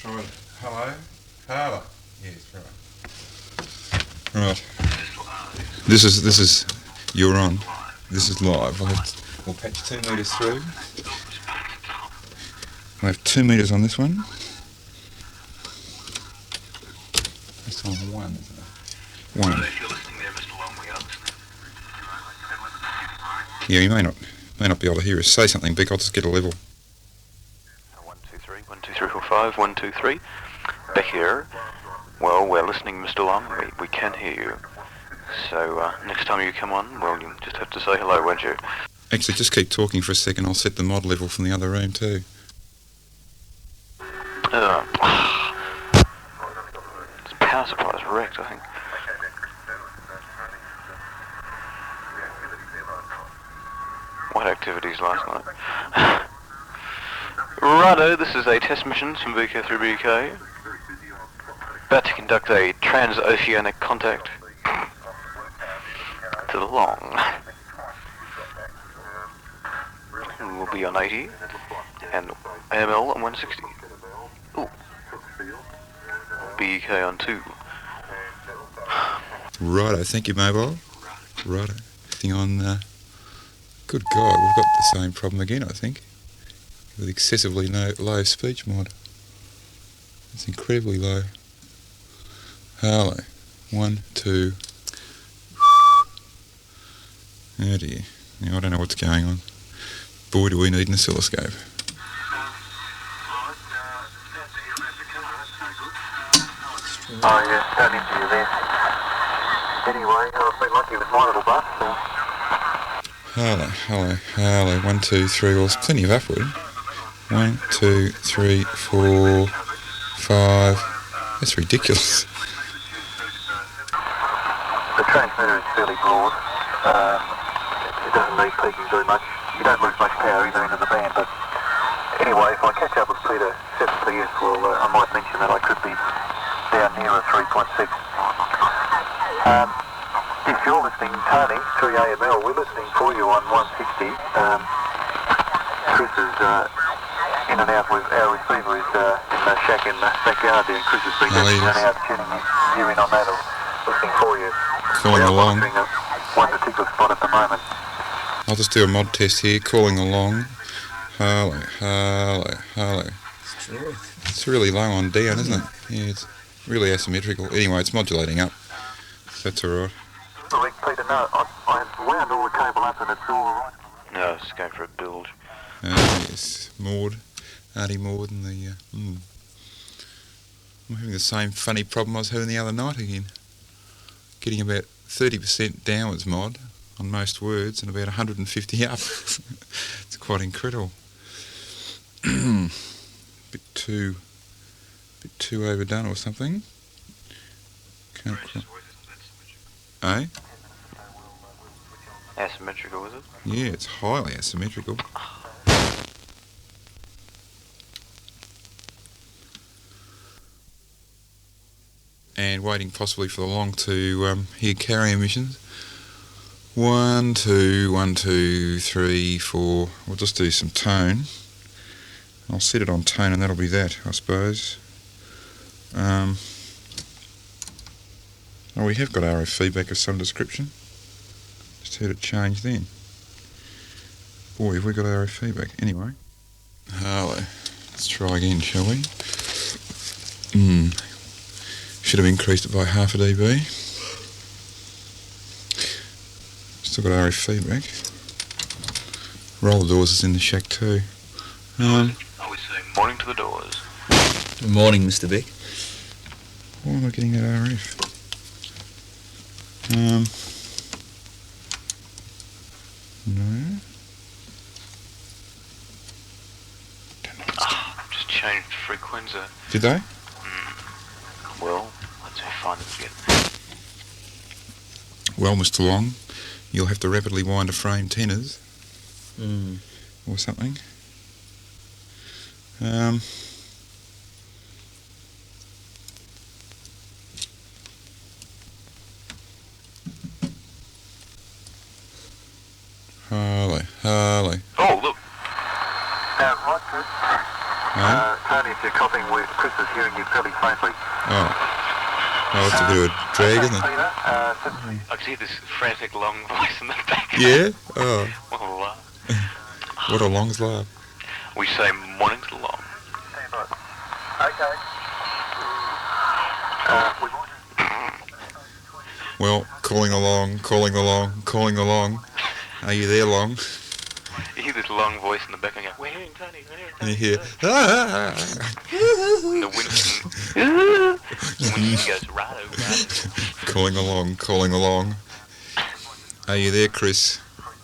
try it. Hello? Hello? Yes, right. Right. This is, you're on. This is live. We'll patch 2 metres through. I have 2 metres on this one. That's on 1, isn't it? 1. Yeah, you may not be able to hear us say something big. I'll just get a level. 1, 2, 3, 1, 2, 3, 4, 5, 1, 2, 3. Back here. Well, we're listening, Mr. Long. We can hear you. So next time you come on, well, you just have to say hello, won't you? Actually, just keep talking for a second. I'll set the mod level from the other room too. This power supply is wrecked, I think. What activities last night? Righto, this is a test mission from BK through BK. About to conduct a transoceanic contact to the Long. We'll be on 80 and AML on 160. Ooh. BK on 2. Righto, thank you, mobile. Righto. Thing on. Good God, we've got the same problem again, I think, with excessively low speech mod. It's incredibly low. Hello. 1, 2. Oh dear. Now I don't know what's going on. Boy, do we need an oscilloscope. Oh yeah, don't interview there. Anyway, I've been lucky with my little bus, so... Hello. 1, 2, 3. Well, there's plenty of upward. 1, 2, 3, 4, 5. That's ridiculous. The transmitter is fairly broad. It doesn't need peaking very much. You don't lose much power either end of the band, but anyway, if I catch up with Peter 7PS, well, I might mention that I could be down nearer 3.6. If you're listening, Tony, 3AML, we're listening for you on 160. Chris is in and out with our receiver is in the shack in the backyard there, and Chris has been in and out tuning you in on that or listening for you. Calling along. One particular spot at the moment. I'll just do a mod test here, calling along. Hello. It's really low on down, isn't it? Yeah, it's really asymmetrical. Anyway, it's modulating up. That's alright. Peter, no, I wound all the cable up and it's all right. No, it's going for a bilge. Yes, Maud, Auntie Maud and the... I'm having the same funny problem I was having the other night again. Getting about 30% downwards mod on most words and about 150 up. It's quite incredible. bit too overdone or something. Can't quite... Eh? Asymmetrical, is it? Yeah, it's highly asymmetrical. And waiting possibly for the Long to hear carrier emissions. 1, 2, 3, 4. We'll just do some tone. I'll set it on tone and that'll be that, I suppose. Oh, we have got RF feedback of some description. Just heard it change then. Boy, have we got RF feedback. Anyway. Hello. Let's try again, shall we? Should have increased it by half a dB. Still got RF feedback. Roll the doors is in the shack too. I would say morning to the doors. Good morning, Mr. Beck. Why am I getting that RF? No. Just changed frequency. Did they? Well, let's find it again. Well, Mr. Long, you'll have to rapidly wind a frame tenors. Or something. Harley. Oh, look. Right, Chris. Tony, if you're copying, Chris is hearing you fairly faintly. Oh. Oh, it's a bit of a drag, isn't it? I can hear this frantic long voice in the back. Yeah? Oh. Well, What a long's laugh. we say morning to long. Okay. Well, calling along. Are you there, Long? You hear this long voice in the back and you go, we're hearing Tony, we're hearing And Tony. you hear, ah! And the Winston goes, righto. Calling along. Are you there, Chris?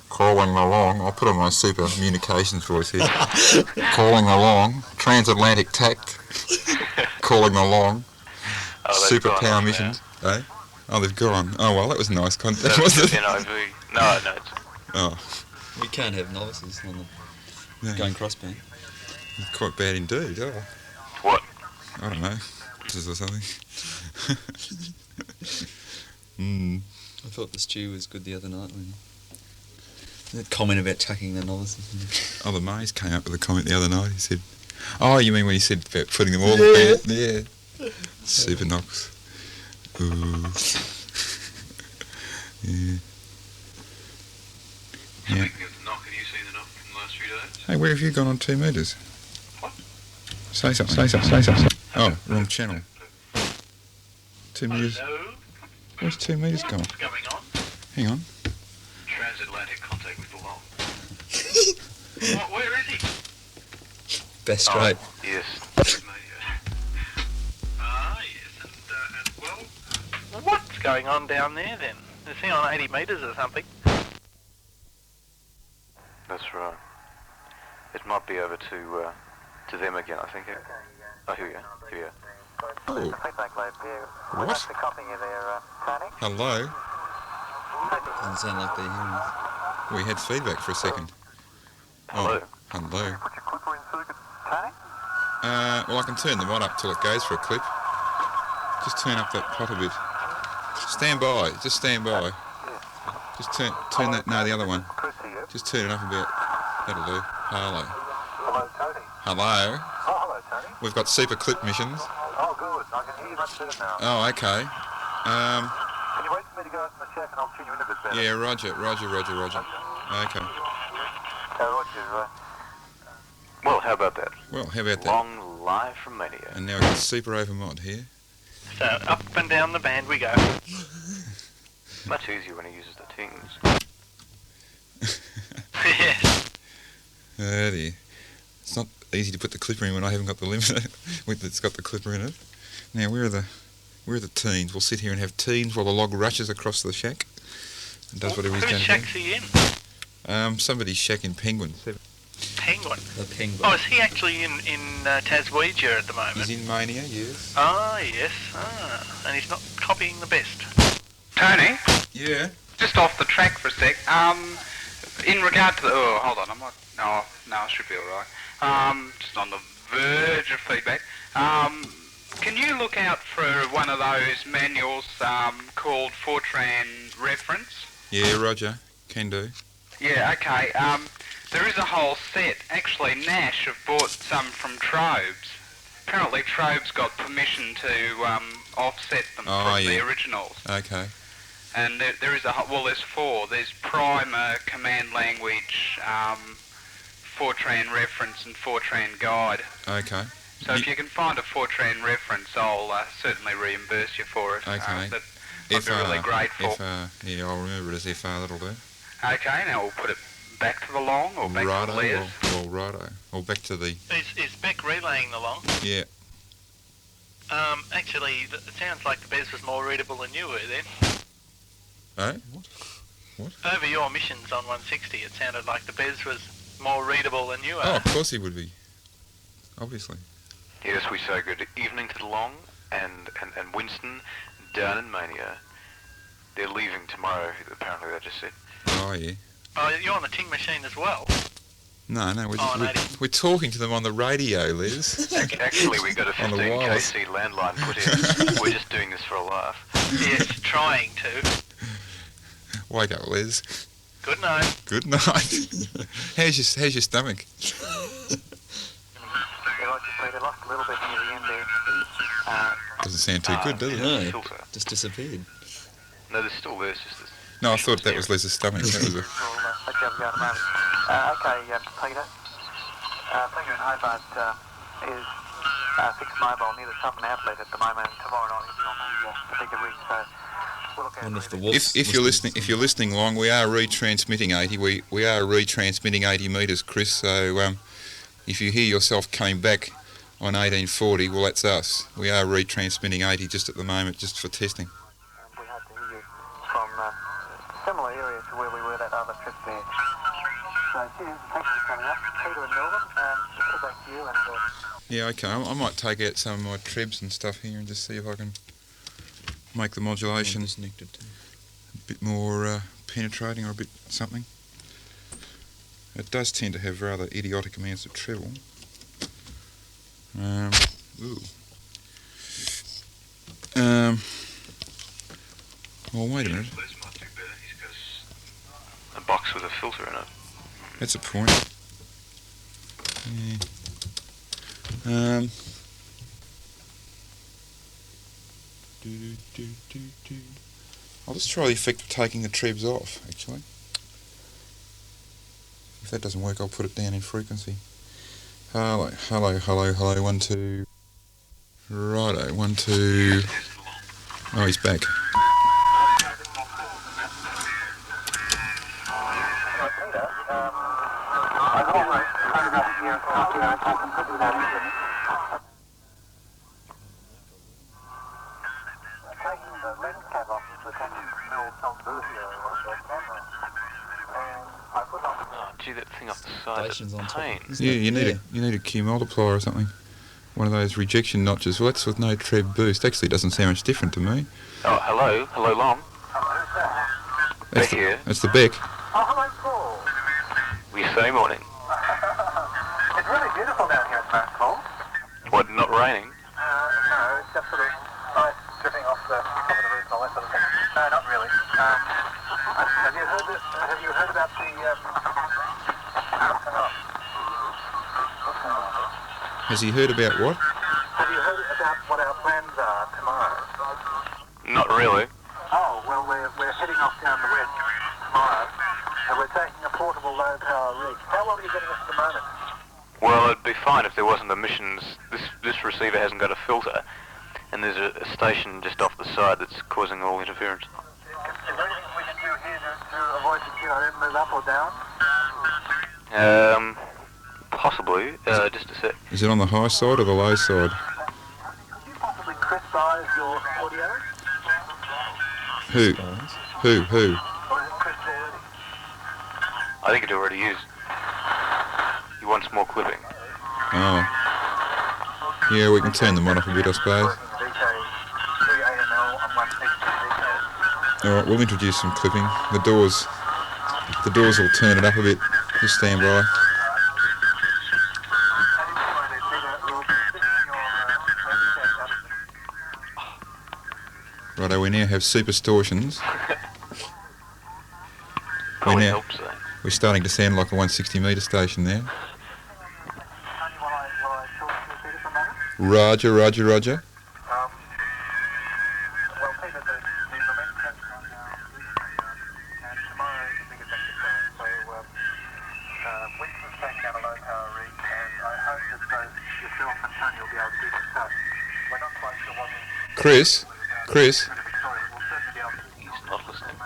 Calling along. I'll put on my super communications voice here. Calling along. Transatlantic tact. Calling along. Oh, Super power missions. Eh? Oh, they've gone. Oh, well, that was nice content, So wasn't it's it? NIV. No, it's... Oh, We can't have novices on the yeah. going crossband. It's quite bad indeed. Oh, What? I don't know. Just or something. Mm. I thought the stew was good the other night when that comment about chucking the novices in. Oh, the Mays came up with a comment the other night. He said, "Oh, you mean when he said about putting them all in bed?" Yeah. Super knocks. Ooh. Yeah. Yeah. Speaking of the knock, have you seen the knock from the last few days? Hey, where have you gone on 2 metres? What? Say something. Oh, wrong channel. 2 metres. Hello? Where's 2 metres gone? What's going on? Hang on. Transatlantic contact with the long. What, where is he? Best straight. Yes. Yes, and well... What's going on down there then? Is he on 80 metres or something? That's right. It might be over to them again, I think. Oh, here we go. Oh, Feedback lab here. What? That's the copying you there, Tony. hello. Doesn't sound like they're hearing us. We had feedback for a second. Hello. Oh, hello. Put your clipper in circuit, Tony. Well, I can turn the mod up till it goes for a clip. Just turn up that pot a bit. Stand by. Just stand by. Just turn that. No, the other one. Chris here. Just turn it up a bit. That'll do. Hello. Hello, Tony. Hello. Oh, hello, Tony. We've got super clip missions. Oh, good. I can hear you much better now. Oh, okay. Can you wait for me to go out to the shack and I'll tune you in a bit better? Yeah, Roger. Okay. Roger. Well, how about that? Well, how about that? Long live from Mania. And now we've got super over mod here. So up and down the band we go. Much easier when he uses the tings. Yes. Oh dear. It's not easy to put the clipper in when I haven't got the limiter it's got the clipper in it. Now where are the teens? We'll sit here and have teens while the log rushes across the shack and does whatever he's Whose going to shack's he in? do. Somebody's shack in Penguin. Penguin. The penguin. Oh, is he actually in Tasmainia at the moment? He's in Mania, yes. Ah, yes. Ah, and he's not copying the best. Tony, Yeah. just off the track for a sec. In regard to the... Oh, hold on, I'm not... No, I should be alright. Just on the verge of feedback. Can you look out for one of those manuals called Fortran Reference? Yeah, Roger. Can do. Yeah, okay. There is a whole set. Actually, Nash have bought some from Trobes. Apparently Trobes got permission to offset them Oh, from the yeah. originals. Okay. And there is there's 4. There's Primer, Command Language, Fortran Reference and Fortran Guide. Okay. So if you can find a Fortran reference, I'll certainly reimburse you for it. Okay. I'd be really grateful. Yeah, I'll remember it as FR, that'll do. Okay, now we'll put it back to the long or back to the Les. or righto. Or back to the... Is Beck relaying the long? Yeah. Actually, it sounds like the Bez was more readable than you were then. Eh? What? Over your missions on 160, it sounded like the Bez was more readable than you Oh, are. of course he would be. Obviously. Yes, we say good evening to the long and Winston down in Mania. They're leaving tomorrow, apparently they just said. Oh, yeah. Oh, you're on the Ting machine as well? No, we're, Oh, we're talking to them on the radio, Liz. Actually, we got a On the 15 wireless. kc landline put in. We're just doing this for a laugh. Yes, trying to. Wake up, Liz. Good night. Good night. How's your stomach? Peter. Lost a little bit near the end there. Doesn't sound too good, does it? No, Filter. just disappeared. No, there's still there. It's just this. No, I thought that was Les's stomach. That was a... We'll let you have a go in a moment. Okay, Peter. Peter in Hobart is fixed mobile near the Southern Outlet at the moment, and tomorrow night he'll be on the bigger rig, so we'll look out Wonder for if the him. wolf. If you're listening long, we are retransmitting 80. We are retransmitting 80 metres, Chris. So if you hear yourself coming back on 1840, well, that's us. We are retransmitting 80 just at the moment, just for testing. We hope to hear you from similar area to where we were that other trip there. So cheers, thanks for coming up. Peter and Melbourne, we'll get back to you and... Yeah, okay. I might take out some of my trebs and stuff here and just see if I can make the modulation Disconnected too. a bit more penetrating or a bit something. It does tend to have rather idiotic amounts of treble. Ooh. Well, wait a minute. A box with a filter in it. That's a point. Yeah. I'll just try the effect of taking the trebs off, actually. If that doesn't work, I'll put it down in frequency. Hello, 1, 2. Righto, 1, 2. Oh, he's back. Oh, gee, that thing up the side. Stations on That's top. pain. Isn't Yeah, it? you need a Q multiplier or something. One of those rejection notches. Well, that's with no treb boost. Actually, it doesn't sound much different to me. Oh, hello, Long. That's Beck here. That's the Beck. Oh, hello, Paul. We say morning. It's really beautiful down here at Paul. What, not raining? No, it's just sort of ice dripping off the top of the roof and all that sort of thing. No, not really. Have you heard about the Has he heard about what? Have you heard about what our plans are tomorrow? Not really. Oh, well, we're heading off down the wedge tomorrow, and we're taking a portable low-power rig. How well are you getting us at the moment? Well, it'd be fine if there wasn't emissions. This receiver hasn't got a filter, and there's a station just off the side that's causing all interference. Is there anything we can do here to avoid the QRM move up or down? Possibly. Just a sec. Is it on the high side or the low side? Could you possibly crystallize your audio? Who? Who? Or is it crisp already? I think it already is. He wants more clipping. Oh. Yeah, we can turn them on off a bit, I suppose. Alright, we'll introduce some clipping. The doors will turn it up a bit. Just stand by. Righto, we now have superstortions. Probably now- helps, though. We're starting to sound like a 160 metre station there. Roger, roger, roger. Well, Peter, the momentum on our and tomorrow is the biggest exercise. So, Winston's taking out a low-power rig, and I hope that both yourself and Tony will be able to keep in touch. We're not quite sure what we... Chris, We'll certainly be able to keep He's not listening.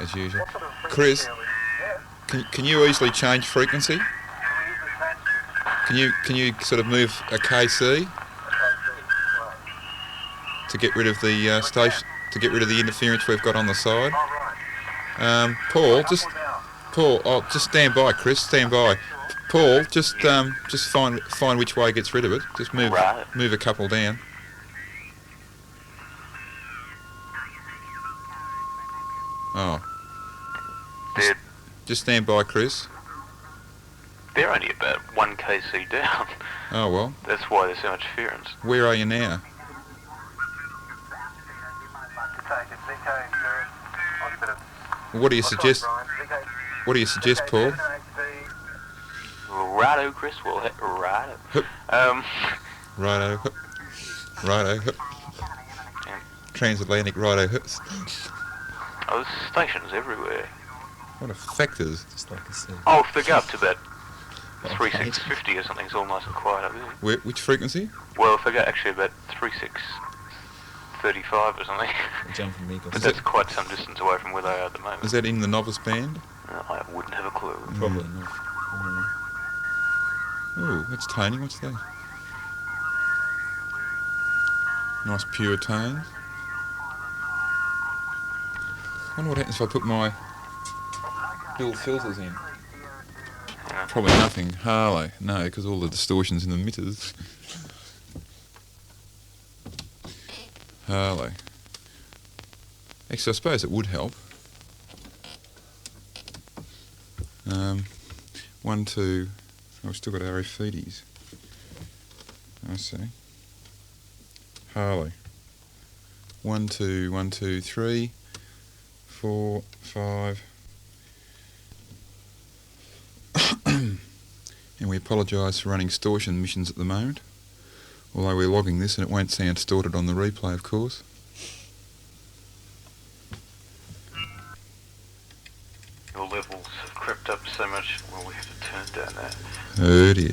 as usual. What sort of Chris, frequency are we? Yeah. can you easily change frequency? Can you sort of move a KC to get rid of the station, to get rid of the interference we've got on the side? Paul, just stand by, Chris, stand by. Paul, just find which way gets rid of it. Just move a couple down. Oh, They're, just stand by, Chris. they're only about 1 kc down. Oh well, That's why there's so much interference. where are you now? What do you suggest? What do you suggest, Paul? Right Righto, Chris. Well, righto. Righto, hup. Righto, hup. Yeah. Transatlantic righto hups. Oh, there's stations everywhere. What a factors. Just like I said. Oh, if they go up to about Oh, 3650 or something, it's all nice and quiet up there. Which frequency? Well, if they go actually about 3635 or something, Jumping me. but that's quite some distance away from where they are at the moment. Is that in the novice band? I wouldn't have a clue. Probably not. Oh, that's toning. What's that? Nice pure tone. Wonder what happens if I put my little filters in. Yeah. Probably nothing. Harlow. No, because all the distortion's in the emitters. Harlow. Actually, I suppose it would help. 1, 2. Oh, we've still got RF feedies. I see. Harlow. 1, 2, 1, 2, 3, 4, 5. And we apologise for running distortion missions at the moment. Although we're logging this and it won't sound distorted on the replay, of course. Your levels have crept up so much, well, we have to turn down that. Oh dear.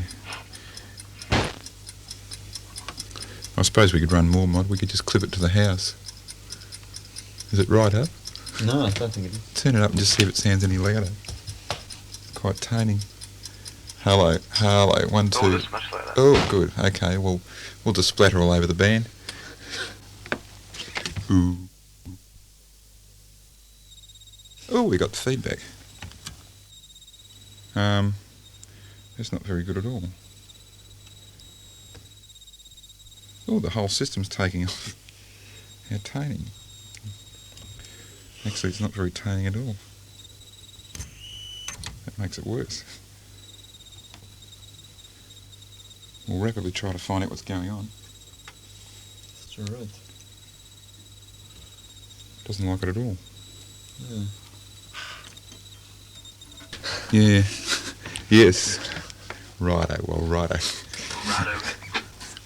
I suppose we could run more mod. We could just clip it to the house. Is it right up? No, I don't think it is. Turn it up and just see if it sounds any louder. Quite toning. Hello, hello. 1, 2. Oh, that's much louder. Oh, good. Okay, well, we'll just splatter all over the band. Ooh. Oh, we got feedback. That's not very good at all. Oh, the whole system's taking off. How toning. Actually, it's not very toning at all. That makes it worse. We'll rapidly try to find out what's going on. It's alright. Doesn't like it at all. Yeah. Yeah. Yes. Righto, well, righto.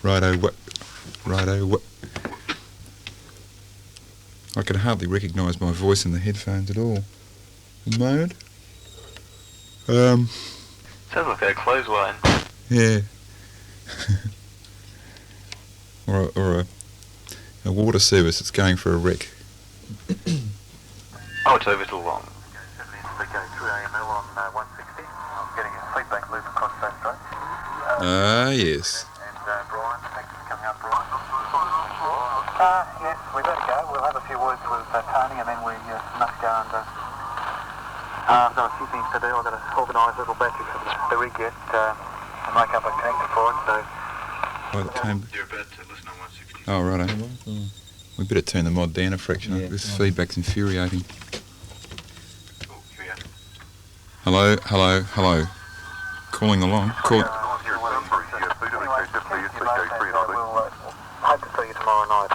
Righto, what? Righto, what? I can hardly recognise my voice in the headphones at all. At the moment. Sounds like a clothesline. Yeah. or a water service that's going for a wreck. Oh, it's over too long. They go through AML on 160. I'm getting a feedback loop across that straight. Ah, yes. And Brian, thanks for coming up, Brian. Yes, we better go. We'll have a few words with Tony and then we must go and... I've got a few things to do. I've got to organise a little battery for the rig yet and make up a connector for it, so... Oh, that came... You're about to listen on 160. Oh, righto. Mm. We better turn the mod down a fraction. Yeah. This feedback's infuriating. Oh, here we are. Hello, hello, hello. Calling along. Call. Hope to see you tomorrow night.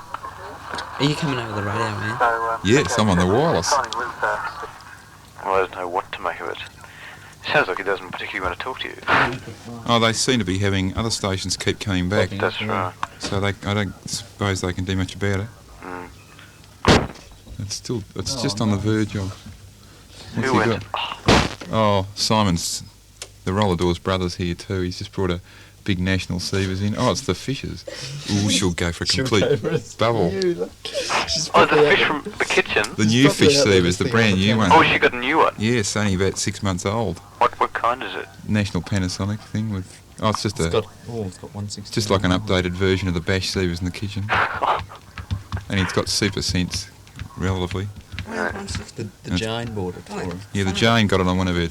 Are you coming over the radio, man? So, Yes, I'm on the wireless. Well, I don't know what to make of it. Sounds like he doesn't particularly want to talk to you. Oh, they seem to be having other stations keep coming back, That's right. so I don't suppose they can do much about it. Mm. It's just on the verge of. What's Who he went? got? Oh, Simon's, the Roller Doors brothers here too. He's just brought a big national sievers in. Oh, it's the Fishes. Ooh, she'll go for a complete bubble. Oh, the fish from the kitchen? The new fish sievers, the brand new one. Oh, she got a new one. Yes, only about 6 months old. What kind is it? National Panasonic thing with. Oh, it's just It's a. got 160. It's just like an updated version of the Bash sievers in the kitchen, and it's got super sense, relatively. The Jane bought it for her. Yeah, the Jane got it on one of her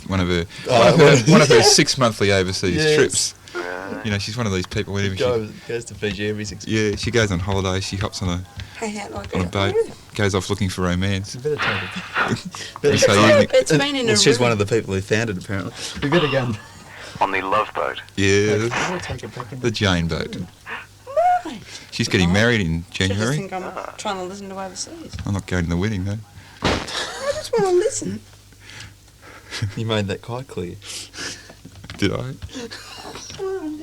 Oh, one of her 6 monthly overseas Yes. trips. Yeah. You know, she's one of these people. Whenever she, Goes to Fiji every 6 months. yeah, she goes on holiday. She hops on a boat, goes off looking for romance. You better take it. And so It's been in a She's room. one of the people who found it, apparently. We better go and... On the love boat. yeah, take it back in. the Jane boat. She's getting married in She just January. think I'm trying to listen to overseas. I'm not going to the wedding though. I just want to listen. You made that quite clear. Did I?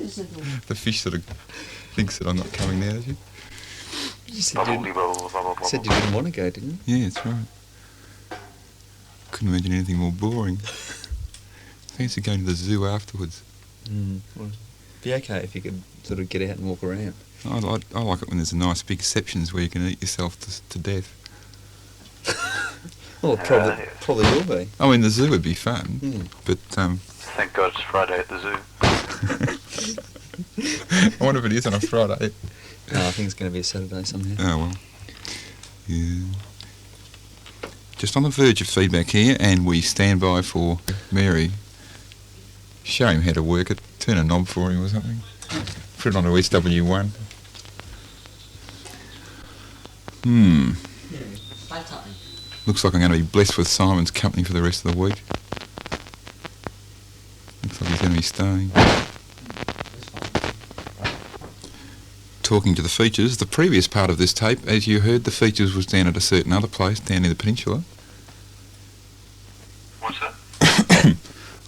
The fish sort of thinks that I'm not coming now, does he? You said Bubble, you, bubble, bubble, bubble. said you didn't want to go, didn't you? Yeah, that's right. Couldn't imagine anything more boring. Fancy going to the zoo afterwards. Well, be okay if you could sort of get out and walk around. I like it when there's a nice big sections where you can eat yourself to death. Well, it probably will be. I mean, the zoo would be fun, but Thank God it's Friday at the zoo. I wonder if it is on a Friday. No, I think it's going to be a Saturday somehow. Oh well. Yeah. Just on the verge of feedback here, and we stand by for Mary. Show him how to work it. Turn a knob for him or something. Put it on to SW1. Looks like I'm going to be blessed with Simon's company for the rest of the week. Looks like he's going to be staying. Talking to the features, the previous part of this tape, as you heard, the features was down at a certain other place, down near the peninsula. What's that?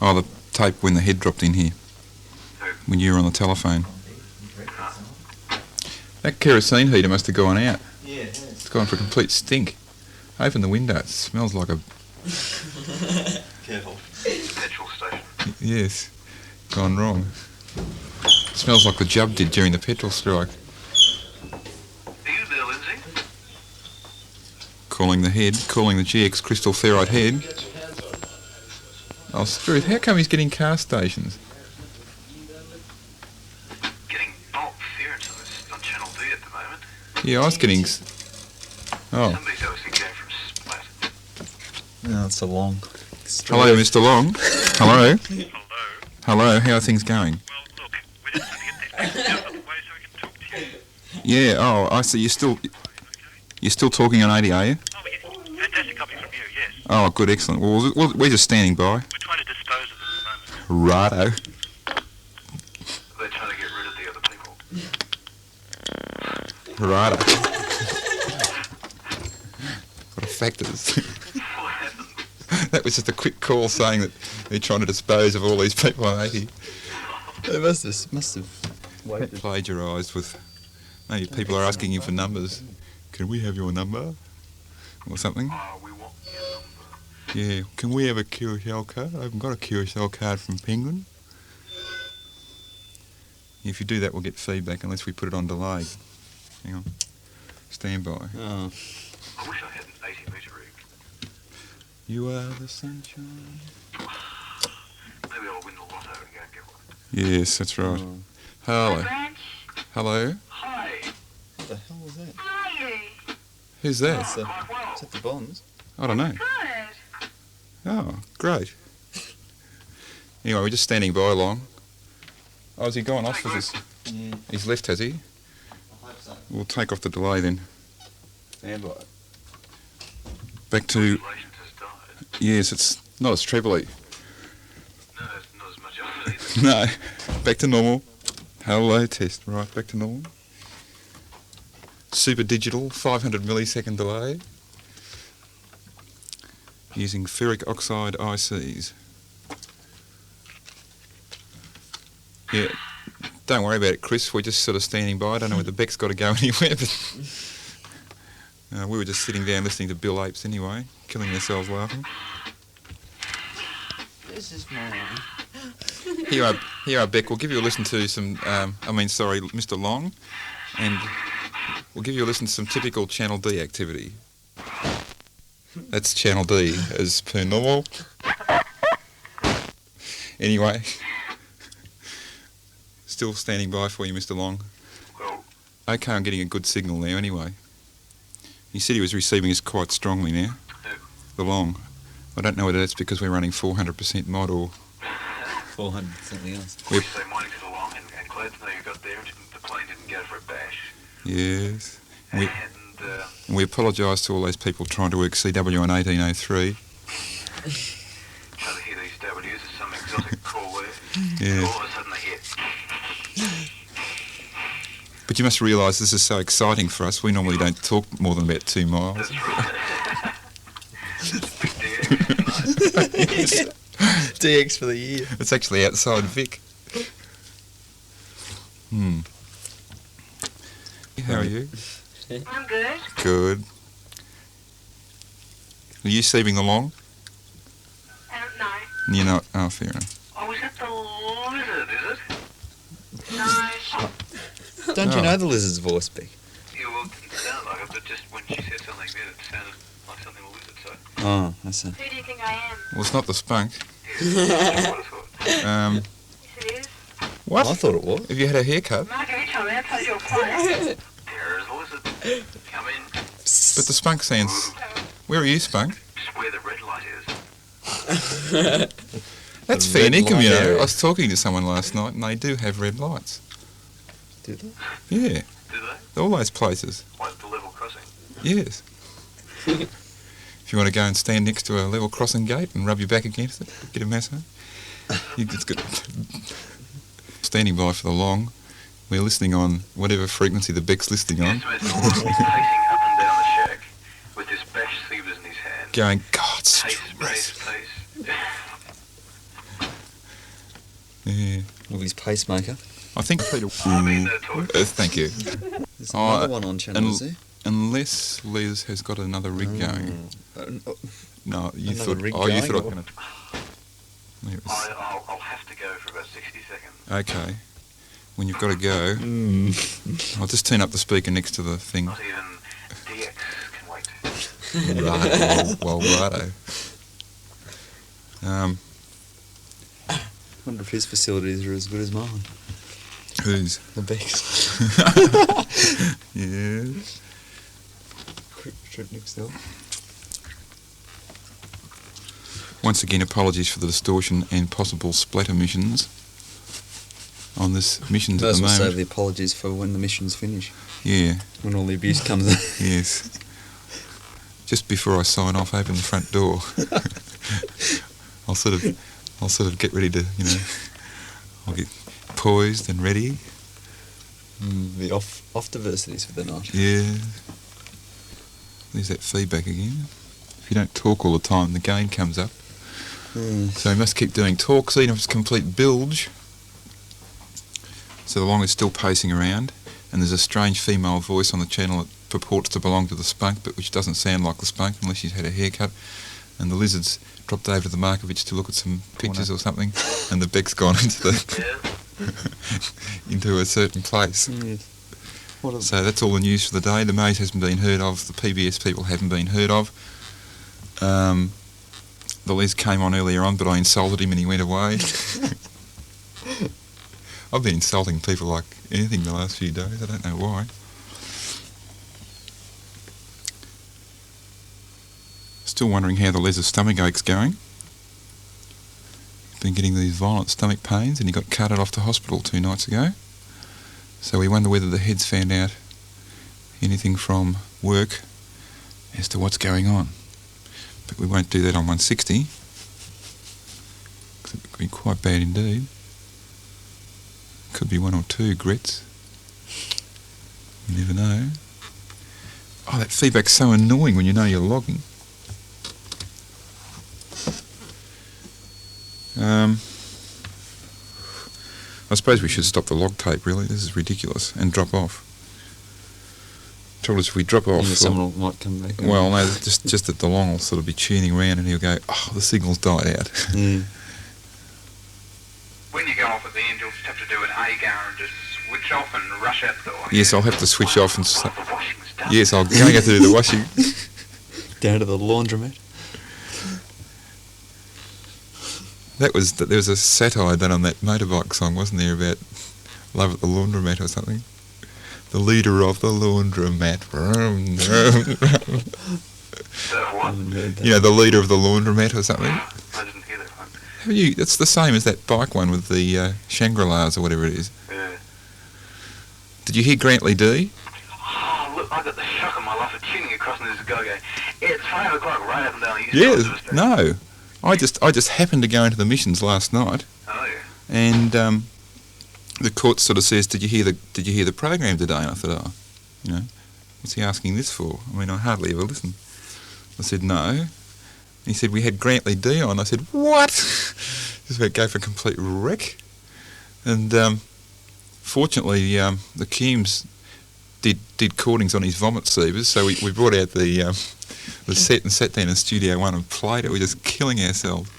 Oh, the tape when the head dropped in here, when you were on the telephone. That kerosene heater must have gone out. Yeah, It's gone for a complete stink. Open the window, it smells like a... Careful. Petrol station. Yes, gone wrong. It smells like the Jub did during the petrol strike. Are you there, Lindsay? Calling the GX crystal ferrite head. Oh, Struth, how come he's getting car stations? Getting bulk ferrets on Channel D at the moment. Yeah, I was getting... Oh, Somebody's obviously going from Splat. No, it's so long. hello, Mr. Long. Hello. Hello. Hello, how are things going? Well, look, we're just trying to get these things out of the way so we can talk to you. Yeah, oh, I see, you're still talking on 80, are you? Oh, we get fantastic copy from you, yes. Oh, good, excellent. Well, we're just standing by. We're trying to dispose of them at the moment. Righto. They're trying to get rid of the other people. Righto. What a factors. What happened? That was just a quick call saying that they're trying to dispose of all these people on 80. They must have waited. Plagiarised with... Maybe people are asking you for numbers. Can we have your number? Or something? We want your number. Yeah. Can we have a QSL card? I haven't got a QSL card from Penguin. If you do that, we'll get feedback unless we put it on delay. Hang on. Stand by. Oh, I wish I had an 80 metre rig. You are the sunshine. Maybe I'll win the lotto and go and get one. Yes, that's right. oh. Hello. Hello. Hi. What the hell was that? How are you? Who's that? That's the, Quite well. is that the Bonds? I don't know. Good. Oh, great. Anyway, we're just standing by along. Oh, has he gone off with his... Yeah, He's left, has he? I hope so. We'll take off the delay then. Stand by. Back to... Relations has died. Yes, it's not as trebly. No, it's not as much of it either. No. Back to normal. Hello, test. Right, back to normal. Super digital, 500 millisecond delay. Using ferric oxide ICs. Yeah, don't worry about it, Chris. We're just sort of standing by. I don't know whether Beck's got to go anywhere, but we were just sitting down listening to Bill Apes anyway, killing ourselves laughing. This is my Here are Beck. We'll give you a listen to some. Mr. Long, and we'll give you a listen to some typical Channel D activity. That's Channel D as per normal. Anyway, still standing by for you, Mr. Long. Well, Okay, I'm getting a good signal now. Anyway, he said he was receiving us quite strongly now. Who? The Long. I don't know whether that's because we're running 400% mod or 400 something else. we say morning to the long and glad to know you got there and the plane didn't go for a bash. yes. We, And we apologise to all those people trying to work CW on 1803. trying to hear these W's as some exotic call word. Yeah. All of a sudden they hear. But you must realise this is so exciting for us. We normally don't talk more than about 2 miles. That's right. Big DX. DX for the year. It's actually outside Vic. How are you? I'm good. Good. Are you sleeping along? No. You're not? Oh, fair enough. Oh, is that the lizard, is it? No. Don't Oh. you know the lizard's voice, Beck? Yeah, well, it didn't sound like it, but just when she said something then, it sounded like something a lizard, so... Oh, I see. Who do you think I am? Well, it's not the spunk. Yeah, that's what I thought. Yes, it is. What? I thought it was. Have you had a haircut? Mark, every time outside your place. There's the lizard. Come in. But the spunk sounds... Where are you, spunk? Just where the red light is. That's The fair red income, light you know. area. I was talking to someone last night and they do have red lights. Do they? Yeah, Do they? all those places. Like the level crossing. Yes. If you want to go and stand next to a level crossing gate and rub your back against it, get a massage. You just got standing by for the long. We're listening on whatever frequency the Beck's listening on. Yes, mate, the horse was pacing up and down the shack with his bash sievers in his hand. Going, God, Pace, stress. pace, pace. Yeah. With his pacemaker. I think Peter. I've been there too. Thank you. There's Oh, another one on channel, and- is there? Unless Liz has got another rig going. No, you Another thought. rig Oh, you going, thought I was or- going to. I'll have to go for about 60 seconds. Okay. When you've got to go, I'll just turn up the speaker next to the thing. Not even DX can wait. Right. Well, righto. Wonder if his facilities are as good as mine. Who's? The Becks. Yeah. Trip next door. Once again, apologies for the distortion and possible splat emissions on this missions at First the we'll moment. save the apologies for when the missions finish. Yeah. When all the abuse comes in. Yes. Just before I sign off, open the front door. I'll sort of get ready to, you know, I'll get poised and ready. The off diversities for the night. Yeah. There's that feedback again. If you don't talk all the time, the gain comes up. So you must keep doing talks, even if it's complete bilge. So the long is still pacing around, and there's a strange female voice on the channel that purports to belong to the spunk, but which doesn't sound like the spunk unless she's had a haircut. And the lizard's dropped over to the Markovich to look at some pictures or something, and the Beck's gone into the into a certain place. Yes. So that's all the news for the day. The maze hasn't been heard of. The PBS people haven't been heard of. The Les came on earlier on, but I insulted him and he went away. I've been insulting people like anything the last few days. I don't know why. Still wondering how the Les's stomach ache's going. Been getting these violent stomach pains and he got carted off to hospital 2 nights ago. So we wonder whether the head's found out anything from work as to what's going on. But we won't do that on 160. 'Cause it could be quite bad indeed. Could be 1 or 2 grits. You never know. Oh, that feedback's so annoying when you know you're logging. I suppose we should stop the log tape, really. This is ridiculous. And drop off. Trouble is, if we drop off... Someone might come back. Well, no, just that the long will sort of be tuning around and he'll go, oh, the signal's died out. When you go off at the end, you'll just have to do an A-gar and just switch off and rush out the door. Yes, I'll have to switch off and... The washing's done. Yes, I'm going to have to do the washing. Down to the laundromat. There was a satire done on that motorbike song, wasn't there, about love at the laundromat or something? The leader of the laundromat. What? You know, the leader of the laundromat or something? I didn't hear that one. Have you? That's the same as that bike one with the Shangri-Las or whatever it is. Yeah. Did you hear Grantley D? Oh, look, I got the shock of my life of tuning across and there's a guy going, it's 5 o'clock right up and down the east Yes. coast of the No. I just happened to go into the missions last night, Oh, yeah. and the court sort of says, "Did you hear the program today?" And I thought, "Oh, you know, what's he asking this for? I mean, I hardly ever listen." I said, "No." He said, "We had Grantley D on." I said, "What?" Just about to go for a complete wreck. And Fortunately, the Cumes did cordings on his vomit sievers, so we brought out the set and sat down in Studio 1 and played it. We were just killing ourselves.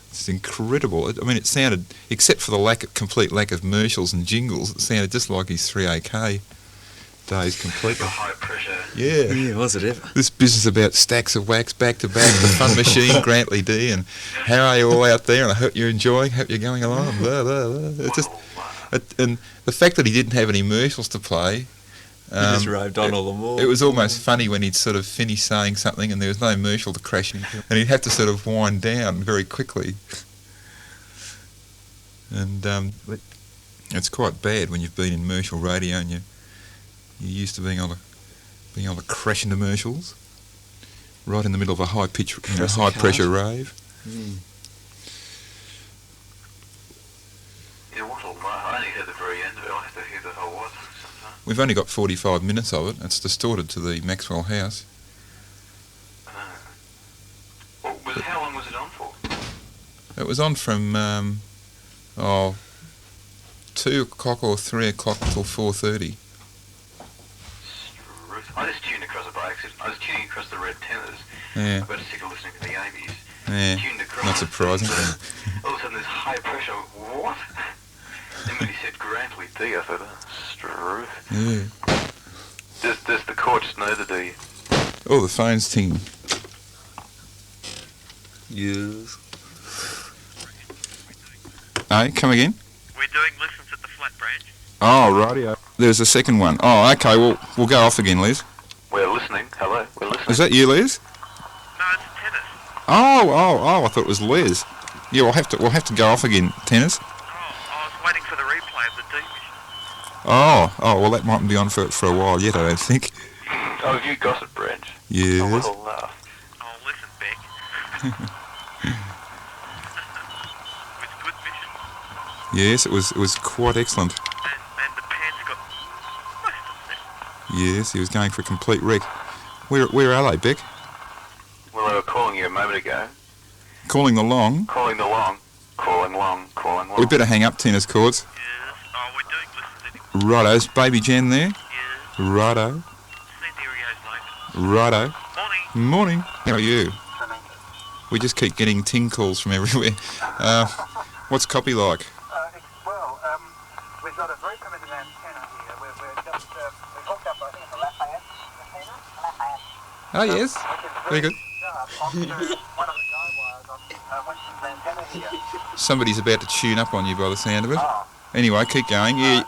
It's incredible. I mean, it sounded, except for the complete lack of commercials and jingles, it sounded just like his 3AK days completely. High pressure. Yeah. Yeah, was it ever? This business about stacks of wax back to back, the fun machine, Grantley D, and how are you all out there? And I hope you're enjoying, hope you're going along. Blah, blah, blah. It's just, and the fact that he didn't have any commercials to play. He just raved on all the more. It was almost funny when he'd sort of finish saying something and there was no commercial to crash into, and he'd have to sort of wind down very quickly. And it's quite bad when you've been in commercial radio and you're used to being able to crash into commercials right in the middle of a high pressure rave. Yeah, what a laugh. I only heard the very end of it. I have to hear the whole lot sometimes. We've only got 45 minutes of it. It's distorted to the Maxwell House. Well, how long was it on for? It was on from 2 o'clock or 3 o'clock till 4:30. I just tuned across it by accident. I was tuning across the red tenors. Yeah. I got sick of listening to the Amies. Yeah. Tuned across Not surprising. All of a sudden there's high pressure. What? Then when he said Grantley D, I thought, Struth. Yeah. Does the court just know the D? Oh, the phone's tinging. Yes. Hey, come again? We're doing listens at the flat branch. Oh, rightio. There's a second one. Oh, okay, we'll go off again, Les. We're listening. Hello, we're listening. Is that you, Les? No, it's tennis. Oh, I thought it was Les. Yeah, we'll have to go off again, tennis. Oh, I was waiting for the replay of the D mission. Oh, well, that mightn't be on for a while yet, I don't think. Oh, you gossip branch. Yes. Oh, what a laugh. Oh, listen, Beck. It was a good mission. Yes, it was quite excellent. And the pants got most upset. Yes, he was going for a complete wreck. Where are they, Beck? Well, they were calling you a moment ago. Calling the long. Calling the long. Calling long. Calling long. We better hang up, tennis courts. Yes. Oh, we're doing listens anyway. Righto's Baby Jan there. Yes. Righto. Send Erio's later. Righto. Morning. Morning. How are you? We just keep getting ting calls from everywhere. What's copy like? Well, we've got a very primitive antenna here. We're just we hooked up, I think it's a Lafayette antenna. Oh, yes. Which is Very good. sharp onto one of the guy wires on Winston's antenna here. Somebody's about to tune up on you by the sound of it. Anyway, keep going. Yeah,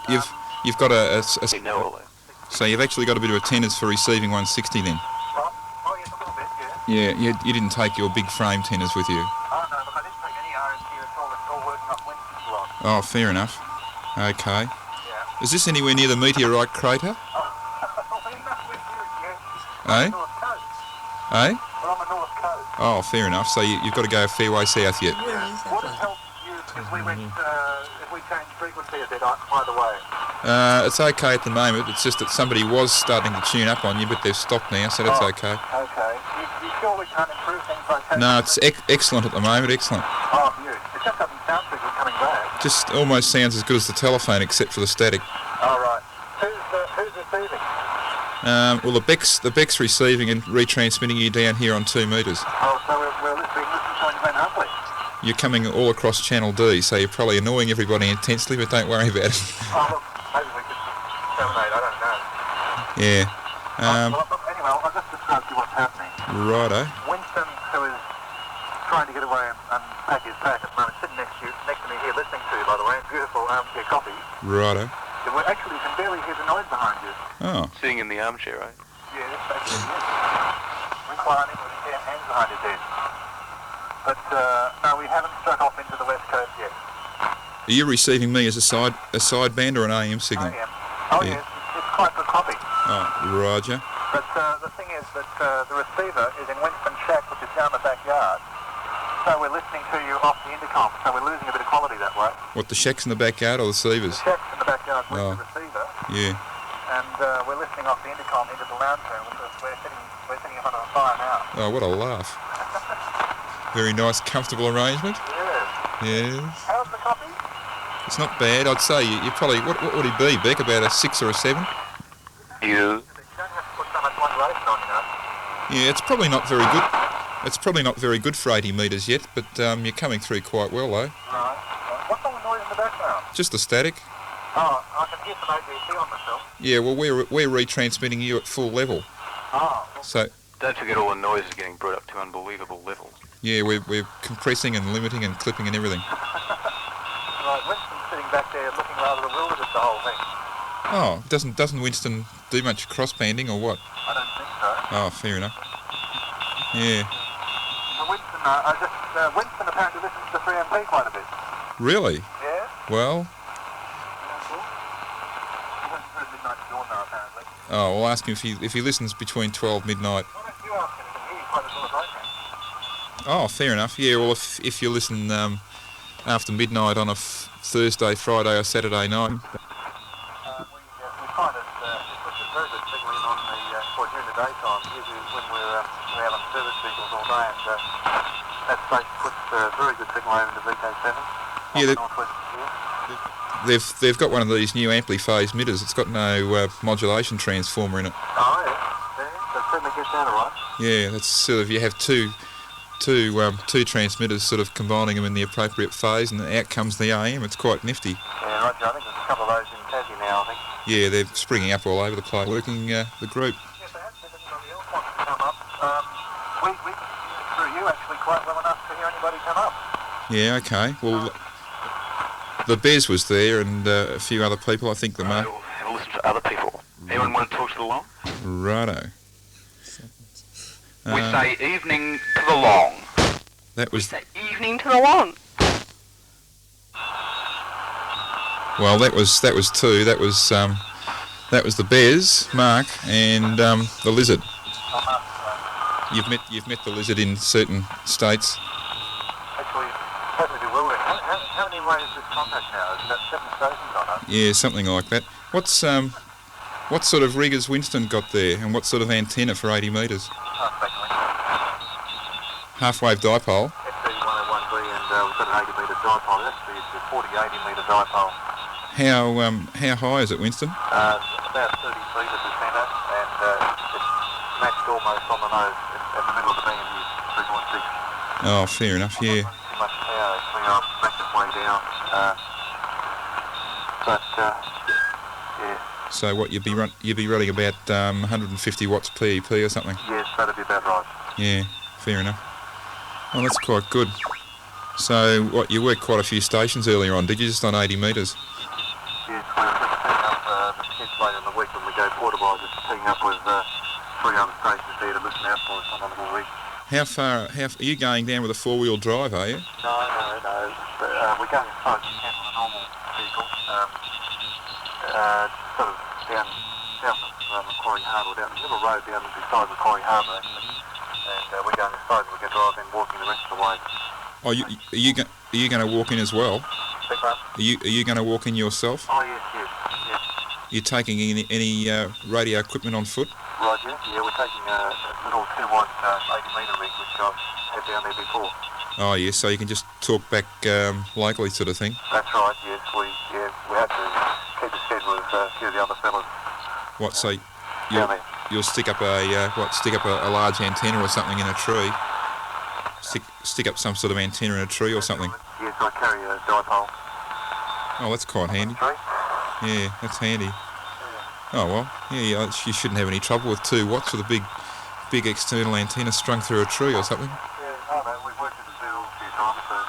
you've got You know all that. so you've actually got a bit of a tenors for receiving 160 then. Oh, yes, a little bit, yeah. Yeah, you didn't take your big frame tenors with you. Oh, no, look, I didn't take any RS here at all. It's all working off Winston's lot. Oh, fair enough. Okay. Yeah. Is this anywhere near the meteorite crater? Eh? North Coast. Eh? We're on the North Coast. Oh, fair enough. So you've got to go a fair way south yet. Where is that Would it place? help you if we went, if we changed frequency a bit either way? It's okay at the moment. It's just that somebody was starting to tune up on you, but they've stopped now, so that's okay. Okay. You sure we can't improve things like that? No, it's excellent at the moment. Excellent. Oh, you. It just doesn't sound too good coming back. Just almost sounds as good as the telephone, except for the static. All right. Who's receiving? Well, the Beck's receiving and retransmitting you down here on 2 metres. Oh, so we're listening to you, Van Huffley. You're coming all across Channel D, so you're probably annoying everybody intensely, but don't worry about it. Oh, look, maybe we could terminate, I don't know. Yeah. Well, look, anyway, I'll just describe to you what's happening. Righto. Winston, who is trying to get away and pack his pack at the moment, sitting next to me here, listening to you, by the way, beautiful armchair coffee. Righto. Well, actually, you can barely hear the noise behind you. Oh. Sitting in the armchair, right? Yeah, that's basically it. Reclining with his hands behind his head. But, no, we haven't struck off into the west coast yet. Are you receiving me as a sideband or an AM signal? I am. Oh, Yeah. yes, it's quite good copy. Oh, Roger. But the thing is that the receiver is in Winston's shack, which is down the backyard. So we're listening to you off the intercom, so we're losing a bit of quality that way. What, the shack's in the backyard or the The sievers? shack's in the backyard with Oh. the receiver, Yeah. and we're listening off the intercom into the lounge room, because we're sitting in front of a fire now. Oh, what a laugh. Very nice, comfortable arrangement. Yes. Yes. How's the copy? It's not bad. I'd say you probably, what would he be, Beck? About a 6 or a 7? You. Yeah, it's probably not very good. It's probably not very good for 80 metres yet, but you're coming through quite well, though. What's all the noise in the background? Just the static. Oh, I can hear some ABC on myself. Yeah, well, we're retransmitting you at full level. Oh. So, Don't forget all the noise is getting brought up to unbelievable levels. yeah, we're compressing and limiting and clipping and everything. Right, Winston's sitting back there looking rather bewildered at the whole thing. Oh, doesn't Winston do much cross-banding or what? I don't think so. Oh, fair enough. Yeah. So Winston apparently listens to 3MP quite a bit. Really? Yeah? Well, He hasn't heard Midnight Dawn now, apparently. oh, we'll ask him if he listens between 12 midnight. Why don't you ask him? He can hear you quite a lot right now. Oh, fair enough. Yeah, well, if you listen after midnight on a Thursday, Friday or Saturday night. We find it puts a very good signal in on during the daytime, usually when we're out on service vehicles all day, and that station puts a very good signal over into VK7. Yeah, Northwest here. they've got one of these new ampli-phase emitters. It's got no modulation transformer in it. Oh, yeah. So it certainly gets out all right. Yeah, that's sort of, you have two transmitters sort of combining them in the appropriate phase, and out comes the AM. It's quite nifty. Yeah, Roger. I think there's a couple of those in Tassie now, I think. Yeah, they're springing up all over the place. Working the group. Yes, they have said that anybody else wants to come up. We can hear through you actually quite well enough to hear anybody come up. Yeah, okay. Well, the Bez was there and a few other people. I think the Right, we'll have a listen to other people. Anyone want to talk to the long? Righto. We say evening to the long. That was Evening to the long. well. That was two. That was the Bez, Mark, and the Lizard. You've met the Lizard in certain states. Actually, totally bewildering. How many ways is this contact now? Is that 7 stations on it? Yeah, something like that. What sort of rig has Winston got there, and what sort of antenna for 80 metres? Half-wave dipole. FD101B, and we've got an 80 metre dipole. That's the 40-80 metre dipole. How high is it, Winston? About 30 feet at the centre, and it's matched almost on the nose at the middle of the band here, 3.6. Oh, fair enough. Yeah. Too much power, actually. I've smashed it way down. Yeah. So what you'd be running about 150 watts PEP or something. Yes, that'd be about right. Yeah, fair enough. Well, that's quite good. So what, you worked quite a few stations earlier on, did you? Just on 80 metres? Yes, we're just picking up the kids later in the week when we go portable, just picking up with 3 other stations there to listen out for us on a little week. How far are you going down with a 4-wheel drive, are you? No. We're going as far as we can with a normal vehicle. Sort of down from Macquarie Harbour, down the little road down beside Macquarie Harbour, actually. And we're going as far as we can drive and walking the rest of the way. Oh, are you going to walk in as well? Big one? Are you going to walk in yourself? Oh, yes. You taking any radio equipment on foot? Roger. Yeah, we're taking a little 2-watt 80 metre rig, which I've had down there before. Oh, yes, so you can just talk back locally sort of thing. That's right, yes. We had to keep a stead with a few of the other fellas What, so down there. you'll stick up a large antenna or something in a tree? Stick up some sort of antenna in a tree or something? Yes, I carry a dipole. Oh, that's quite handy. Tree. Yeah, that's handy. Oh, well, yeah, you shouldn't have any trouble with 2 watts with a big external antenna strung through a tree or something. Yeah, no, we've worked with the field a few times, so it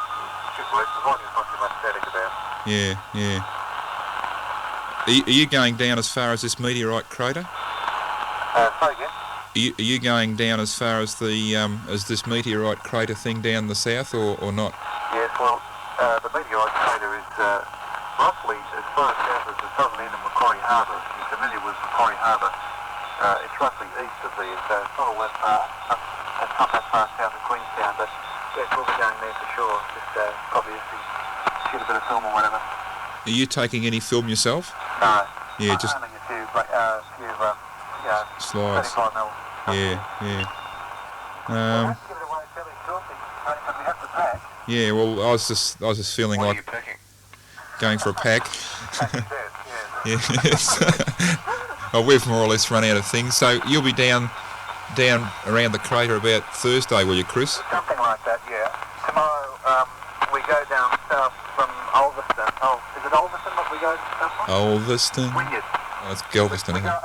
should work, provided there's not too much static about. Yeah. Are you going down as far as this meteorite crater? Say again? Are you going down as far as as this meteorite crater thing down the south or not? Yes, well, the meteorite crater is roughly as far south as the southern end of Macquarie Harbour. If you're familiar with Macquarie Harbour, it's roughly east of there, so it's not all that far. It's not that far south of Queenstown, but yes, we'll be going there for sure. Just obviously shoot a bit of film or whatever. Are you taking any film yourself? No. Yeah, just only a few slides. 35 mil. Yeah. We'll have to give it away fairly shortly, because we have to pack. Yeah. Well, I was just feeling What are like you packing? going for a pack. Happy Death, yes. Yes. Well, we've more or less run out of things, so you'll be down around the crater about Thursday, will you, Chris? Something like that, yeah. Tomorrow we go down south from Ulverston. Oh, is it Ulverston that we go south from? Ulverston? Wynyard. Oh, it's Galveston, We isn't go it?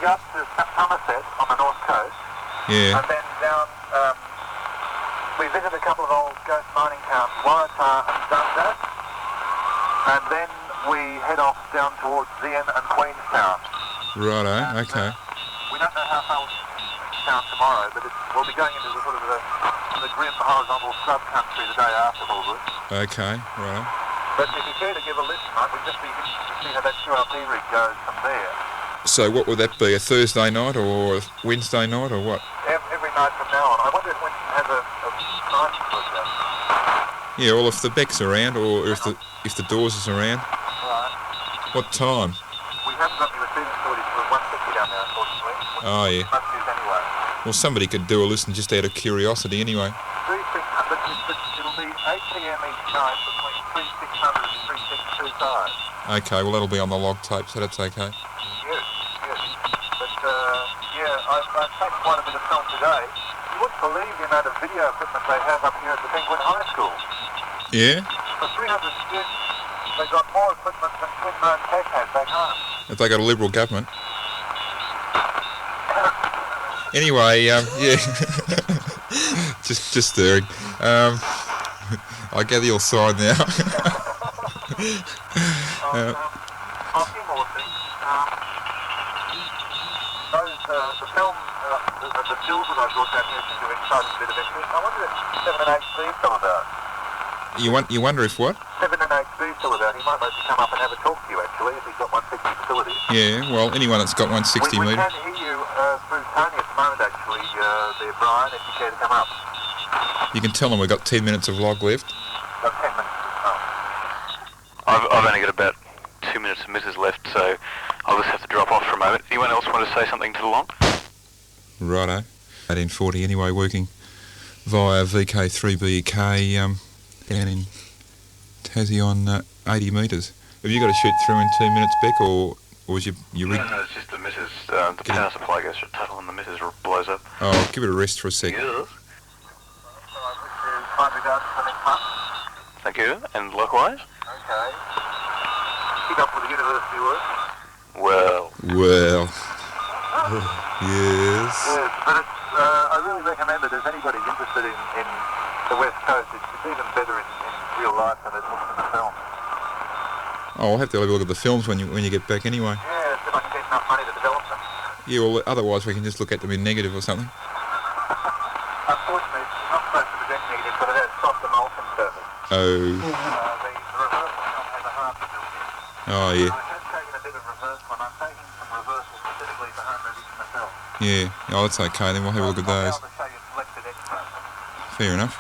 up to Somerset on the north coast, Yeah. and then down, we visit a couple of old ghost mining towns, Waratah and Dundas, and then we head off down towards Zion and Queenstown. Righto, okay. We don't know how far we'll town tomorrow, but we'll be going into the sort of the grim horizontal sub-country the day after, probably. Okay, right. But if you care to give a listen, mate, we'd just be interested to see how that QRP rig goes from there. So what would that be, a Thursday night or a Wednesday night or what? Every night from now on. I wonder if Winston has a night to look at. Yeah, well, if the Beck's around or if the Dawes is around. Right. What time? We haven't got any receiving footage for 150 down there, unfortunately. Oh, yeah. Must use anyway. Well, somebody could do a listen just out of curiosity anyway. 3600, it'll be 8 p.m. each night between 3600 and 3625. Okay, well, that'll be on the log tape, so that's okay. Yes, yes. But, yeah, I've taken quite a bit of film today. You wouldn't believe the amount of video equipment they have up here at the Penguin High School. Yeah? For 300 students, they've got more equipment than Twin Mount Tech has back home. If they got a Liberal government. Anyway, yeah. just stirring. I gather you'll sign now. A few more things. The film, the stills that I brought down here seem to have excited a bit of interest. I wonder if 7 and 8B is still about. You wonder if what? 7 and 8B is still about. He might like to come up and have a talk to you, actually, if he's got 160 facilities. Yeah, well, anyone that's got 160 we metres. can hear you through Tony at the moment, actually, there, Brian, if you care to come up. You can tell them we've got 10 minutes of log left. Got 10 minutes. I've only got about 2 minutes of misses left, so I'll just have to drop off for a moment. Anyone else want to say something to the long? Righto. 1840 anyway, working via VK3BK down in Tassie on 80 metres. Have you got to shoot through in 2 minutes, Beck, or was your rig... No, it's just the misses. The power supply goes to total and the misses blows up. Oh, give it a rest for a sec. Yes. So I wish you kind regards for next month. Thank you, and likewise. Okay. Keep up with the university work. Well, Well. Yes. Yes, but it's, I really recommend that if anybody's interested in the West Coast, it's even better in real life than it looks in the film. Oh, I'll have to have a look at the films when you get back anyway. Yeah, if I can get enough money to develop them. Yeah, well, otherwise we can just look at them in negative or something. Unfortunately, it's not supposed to project negative, but it has soft emulsion surface. Oh. The reverse one has a harp built in. Oh, yeah. I have taken a bit of reverse one. I'm taking some reversals specifically for home movies for myself. Yeah. Oh, that's okay, then we'll have a look at those. I'll be able to show you selected extras. Fair enough.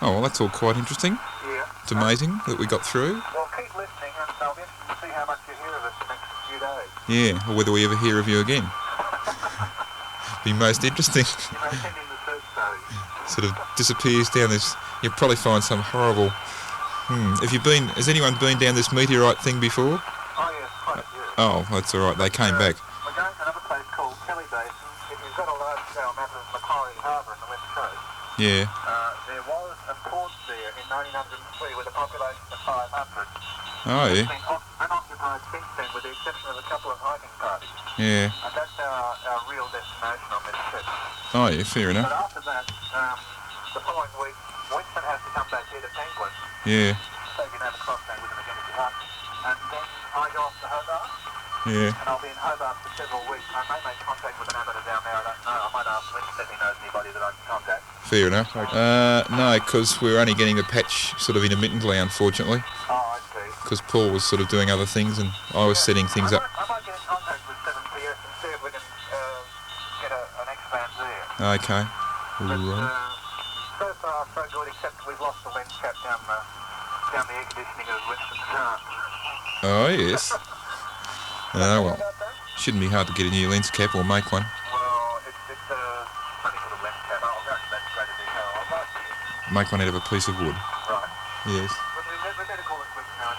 Oh, well, that's all quite interesting. Yeah. It's amazing that we got through. Well, keep listening and I'll be interested to see how much you hear of us the next few days. Yeah, or whether we ever hear of you again. Be most interesting. You may send in the search stories. Sort of disappears down this. You'll probably find some horrible. Has anyone been down this meteorite thing before? Oh, yes, quite a few. Oh, that's all right. They came back. We're going to another place called Kelly Basin. If you've got a large-scale map of Macquarie Harbour on the west coast, Yeah. there was a port there in 1903 with a population of 500. Oh, It's yeah. been unoccupied since then with the exception of a couple of hiking parties. Yeah. And that's our real destination on this trip. Oh, yeah. Fair But enough. after that, the following week, Winston has to come back here to Penguin, Yeah. so you can have a cross-day with him again if you want. And then I go off to Hobart, Yeah. and I'll be in Hobart for several weeks. I may make contact with an amateur down there, I don't know. I might ask Winston if he knows anybody that I can contact. Fair enough. No, because we're only getting the patch sort of intermittently, unfortunately. Oh, I see. Because Paul was sort of doing other things and I was setting things up. I might get in contact with 7PS and see if we can get an X-band there. Okay. But Right. so far, so good, except we've lost the lens cap down the air conditioning of Winston's car. Oh, yes. Oh, well. About that? Shouldn't be hard to get a new lens cap or make one. Well, it's a funny sort of lens cap. I'll go into that in greater detail. I'll write to you. Make one out of a piece of wood. Right. Yes. But we better call it quits now.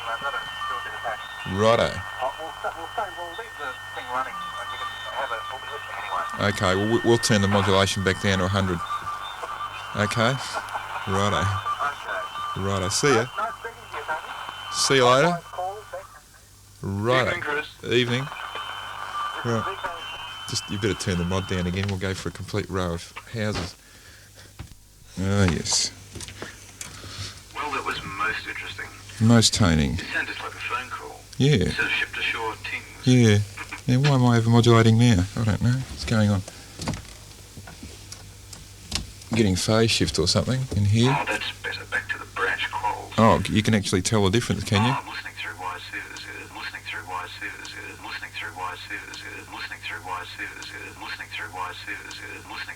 Righto. We'll leave the thing running and you can have it. We'll be listening anyway. Okay, well, we'll turn the modulation back down to 100. Okay? Righto. Okay. Righto. See ya. Nice speaking to you, Tony. See you later. Call, thanks. Righto. Evening, Chris. Evening. Right. Just, you better turn the mod down again. We'll go for a complete row of houses. Oh, yes. Well, that was most interesting. Most toning. It sounded like a phone call. Yeah. Instead of ship to shore tings. Yeah. Yeah, why am I overmodulating now? I don't know. What's going on? Getting phase shift or something in here. Oh, that's better. Back to the branch quals. Oh, you can actually tell the difference, can you? I'm listening through wide servers. Listening through wide servers. Listening through wide servers. Listening through wide servers. Listening through wide servers. Listening